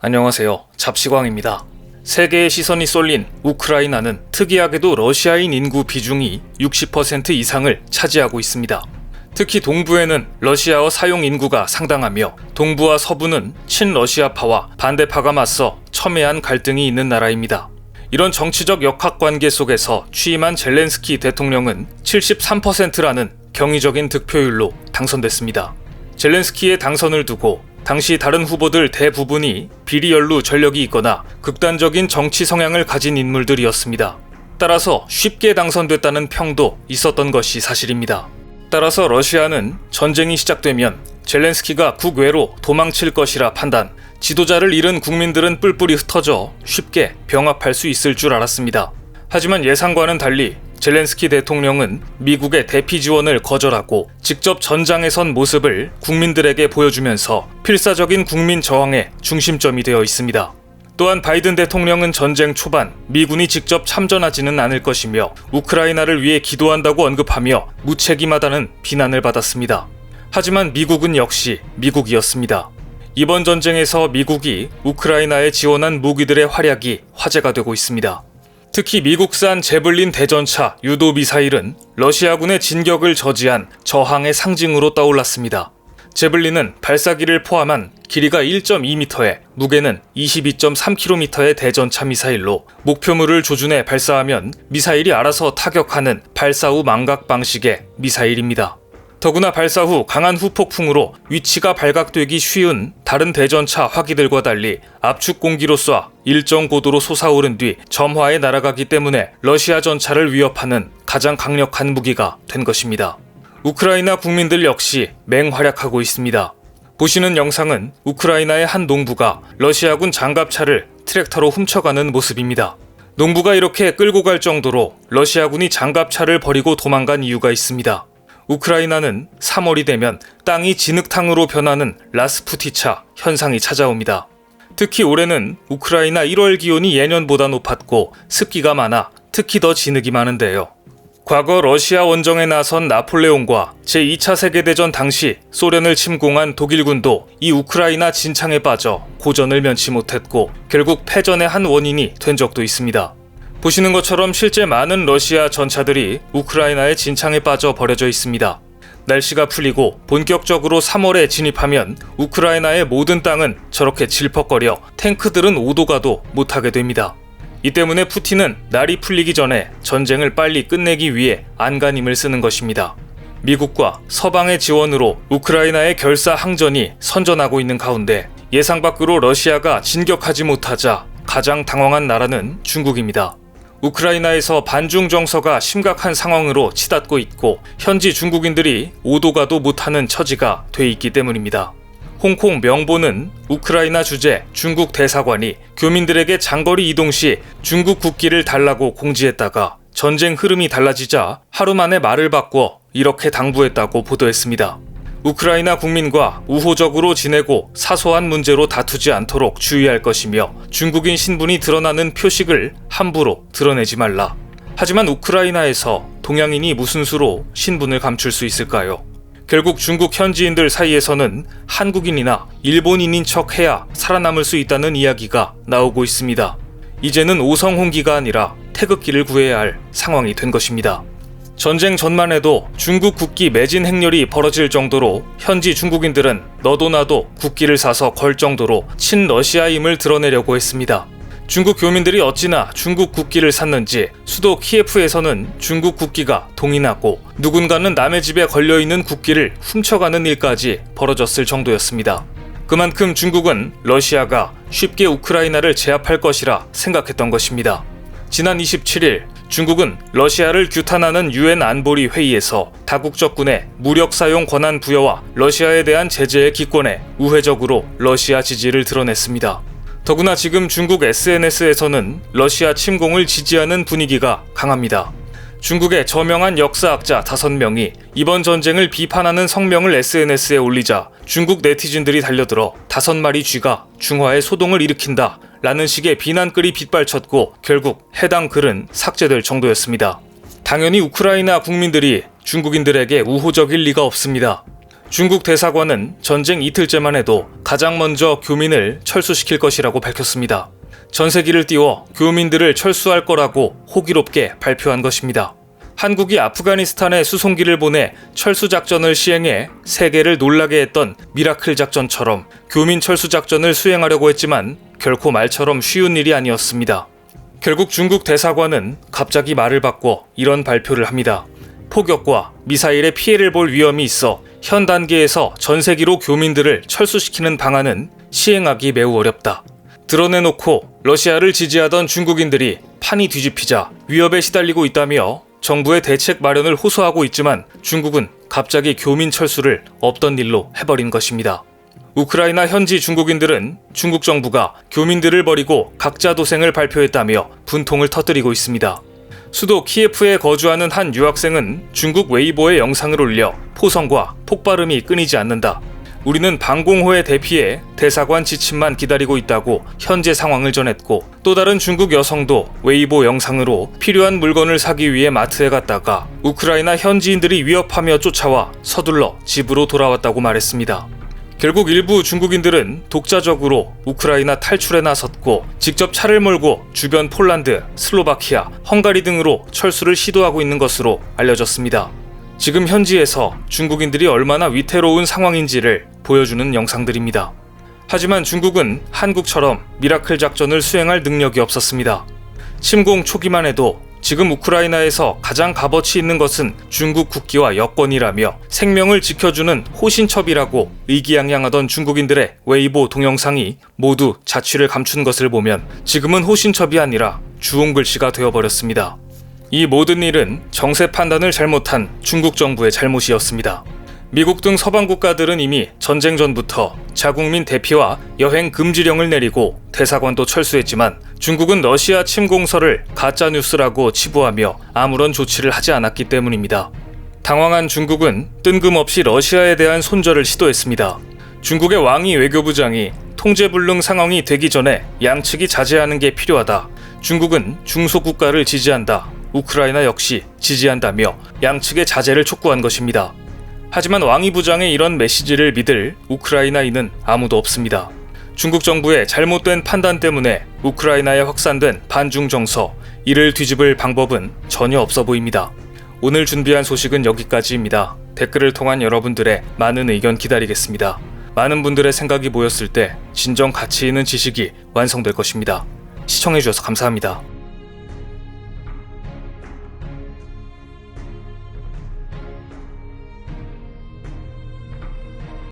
안녕하세요. 잡시광입니다. 세계의 시선이 쏠린 우크라이나는 특이하게도 러시아인 인구 비중이 60% 이상을 차지하고 있습니다. 특히 동부에는 러시아어 사용 인구가 상당하며 동부와 서부는 친러시아파와 반대파가 맞서 첨예한 갈등이 있는 나라입니다. 이런 정치적 역학관계 속에서 취임한 젤렌스키 대통령은 73%라는 경이적인 득표율로 당선됐습니다. 젤렌스키의 당선을 두고 당시 다른 후보들 대부분이 비리연루 전력이 있거나 극단적인 정치 성향을 가진 인물들이었습니다. 따라서 쉽게 당선됐다는 평도 있었던 것이 사실입니다. 따라서 러시아는 전쟁이 시작되면 젤렌스키가 국외로 도망칠 것이라 판단, 지도자를 잃은 국민들은 뿔뿔이 흩어져 쉽게 병합할 수 있을 줄 알았습니다. 하지만 예상과는 달리 젤렌스키 대통령은 미국의 대피 지원을 거절하고 직접 전장에 선 모습을 국민들에게 보여주면서 필사적인 국민 저항의 중심점이 되어 있습니다. 또한 바이든 대통령은 전쟁 초반 미군이 직접 참전하지는 않을 것이며 우크라이나를 위해 기도한다고 언급하며 무책임하다는 비난을 받았습니다. 하지만 미국은 역시 미국이었습니다. 이번 전쟁에서 미국이 우크라이나에 지원한 무기들의 활약이 화제가 되고 있습니다. 특히 미국산 제블린 대전차 유도 미사일은 러시아군의 진격을 저지한 저항의 상징으로 떠올랐습니다. 제블린은 발사기를 포함한 길이가 1.2m에 무게는 22.3km의 대전차 미사일로 목표물을 조준해 발사하면 미사일이 알아서 타격하는 발사 후 망각 방식의 미사일입니다. 더구나 발사 후 강한 후폭풍으로 위치가 발각되기 쉬운 다른 대전차 화기들과 달리 압축 공기로 쏴 일정 고도로 솟아오른 뒤 점화해 날아가기 때문에 러시아 전차를 위협하는 가장 강력한 무기가 된 것입니다. 우크라이나 국민들 역시 맹활약하고 있습니다. 보시는 영상은 우크라이나의 한 농부가 러시아군 장갑차를 트랙터로 훔쳐가는 모습입니다. 농부가 이렇게 끌고 갈 정도로 러시아군이 장갑차를 버리고 도망간 이유가 있습니다. 우크라이나는 3월이 되면 땅이 진흙탕으로 변하는 라스푸티차 현상이 찾아옵니다. 특히 올해는 우크라이나 1월 기온이 예년보다 높았고 습기가 많아 특히 더 진흙이 많은데요. 과거 러시아 원정에 나선 나폴레옹과 제2차 세계대전 당시 소련을 침공한 독일군도 이 우크라이나 진창에 빠져 고전을 면치 못했고 결국 패전의 한 원인이 된 적도 있습니다. 보시는 것처럼 실제 많은 러시아 전차들이 우크라이나의 진창에 빠져 버려져 있습니다. 날씨가 풀리고 본격적으로 3월에 진입하면 우크라이나의 모든 땅은 저렇게 질퍽거려 탱크들은 오도 가도 못하게 됩니다. 이 때문에 푸틴은 날이 풀리기 전에 전쟁을 빨리 끝내기 위해 안간힘을 쓰는 것입니다. 미국과 서방의 지원으로 우크라이나의 결사항전이 선전하고 있는 가운데 예상 밖으로 러시아가 진격하지 못하자 가장 당황한 나라는 중국입니다. 우크라이나에서 반중 정서가 심각한 상황으로 치닫고 있고 현지 중국인들이 오도 가도 못하는 처지가 돼 있기 때문입니다. 홍콩 명보는 우크라이나 주재 중국 대사관이 교민들에게 장거리 이동 시 중국 국기를 달라고 공지했다가 전쟁 흐름이 달라지자 하루 만에 말을 바꿔 이렇게 당부했다고 보도했습니다. 우크라이나 국민과 우호적으로 지내고 사소한 문제로 다투지 않도록 주의할 것이며 중국인 신분이 드러나는 표식을 함부로 드러내지 말라. 하지만 우크라이나에서 동양인이 무슨 수로 신분을 감출 수 있을까요? 결국 중국 현지인들 사이에서는 한국인이나 일본인인 척 해야 살아남을 수 있다는 이야기가 나오고 있습니다. 이제는 오성홍기가 아니라 태극기를 구해야 할 상황이 된 것입니다. 전쟁 전만 해도 중국 국기 매진 행렬이 벌어질 정도로 현지 중국인들은 너도 나도 국기를 사서 걸 정도로 친러시아임을 드러내려고 했습니다. 중국 교민들이 어찌나 중국 국기를 샀는지 수도 키예프에서는 중국 국기가 동이 났고 누군가는 남의 집에 걸려있는 국기를 훔쳐가는 일까지 벌어졌을 정도였습니다. 그만큼 중국은 러시아가 쉽게 우크라이나를 제압할 것이라 생각했던 것입니다. 지난 27일 중국은 러시아를 규탄하는 유엔 안보리 회의에서 다국적군의 무력 사용 권한 부여와 러시아에 대한 제재의 기권에 우회적으로 러시아 지지를 드러냈습니다. 더구나 지금 중국 SNS에서는 러시아 침공을 지지하는 분위기가 강합니다. 중국의 저명한 역사학자 5명이 이번 전쟁을 비판하는 성명을 SNS에 올리자 중국 네티즌들이 달려들어 5마리 쥐가 중화에 소동을 일으킨다 라는 식의 비난글이 빗발쳤고 결국 해당 글은 삭제될 정도였습니다. 당연히 우크라이나 국민들이 중국인들에게 우호적일 리가 없습니다. 중국 대사관은 전쟁 이틀째만 해도 가장 먼저 교민을 철수시킬 것이라고 밝혔습니다. 전세기를 띄워 교민들을 철수할 거라고 호기롭게 발표한 것입니다. 한국이 아프가니스탄에 수송기를 보내 철수작전을 시행해 세계를 놀라게 했던 미라클 작전처럼 교민 철수작전을 수행하려고 했지만 결코 말처럼 쉬운 일이 아니었습니다. 결국 중국 대사관은 갑자기 말을 바꿔 이런 발표를 합니다. 폭격과 미사일의 피해를 볼 위험이 있어 현 단계에서 전세기로 교민들을 철수시키는 방안은 시행하기 매우 어렵다. 드러내놓고 러시아를 지지하던 중국인들이 판이 뒤집히자 위협에 시달리고 있다며 정부의 대책 마련을 호소하고 있지만 중국은 갑자기 교민 철수를 없던 일로 해버린 것입니다. 우크라이나 현지 중국인들은 중국 정부가 교민들을 버리고 각자 도생을 발표했다며 분통을 터뜨리고 있습니다. 수도 키예프에 거주하는 한 유학생은 중국 웨이보에 영상을 올려 포성과 폭발음이 끊이지 않는다. 우리는 방공호에 대피해 대사관 지침만 기다리고 있다고 현재 상황을 전했고, 또 다른 중국 여성도 웨이보 영상으로 필요한 물건을 사기 위해 마트에 갔다가 우크라이나 현지인들이 위협하며 쫓아와 서둘러 집으로 돌아왔다고 말했습니다. 결국 일부 중국인들은 독자적으로 우크라이나 탈출에 나섰고 직접 차를 몰고 주변 폴란드, 슬로바키아, 헝가리 등으로 철수를 시도하고 있는 것으로 알려졌습니다. 지금 현지에서 중국인들이 얼마나 위태로운 상황인지를 보여주는 영상들입니다. 하지만 중국은 한국처럼 미라클 작전을 수행할 능력이 없었습니다. 침공 초기만 해도 지금 우크라이나에서 가장 값어치 있는 것은 중국 국기와 여권이라며 생명을 지켜주는 호신첩이라고 의기양양하던 중국인들의 웨이보 동영상이 모두 자취를 감춘 것을 보면 지금은 호신첩이 아니라 주홍글씨가 되어버렸습니다. 이 모든 일은 정세 판단을 잘못한 중국 정부의 잘못이었습니다. 미국 등 서방 국가들은 이미 전쟁 전부터 자국민 대피와 여행 금지령을 내리고 대사관도 철수했지만 중국은 러시아 침공설을 가짜뉴스라고 치부하며 아무런 조치를 하지 않았기 때문입니다. 당황한 중국은 뜬금없이 러시아에 대한 손절을 시도했습니다. 중국의 왕이 외교부장이 통제불능 상황이 되기 전에 양측이 자제하는 게 필요하다. 중국은 중소국가를 지지한다. 우크라이나 역시 지지한다며 양측의 자제를 촉구한 것입니다. 하지만 왕이 부장의 이런 메시지를 믿을 우크라이나인은 아무도 없습니다. 중국 정부의 잘못된 판단 때문에 우크라이나에 확산된 반중 정서, 이를 뒤집을 방법은 전혀 없어 보입니다. 오늘 준비한 소식은 여기까지입니다. 댓글을 통한 여러분들의 많은 의견 기다리겠습니다. 많은 분들의 생각이 모였을 때 진정 가치 있는 지식이 완성될 것입니다. 시청해주셔서 감사합니다.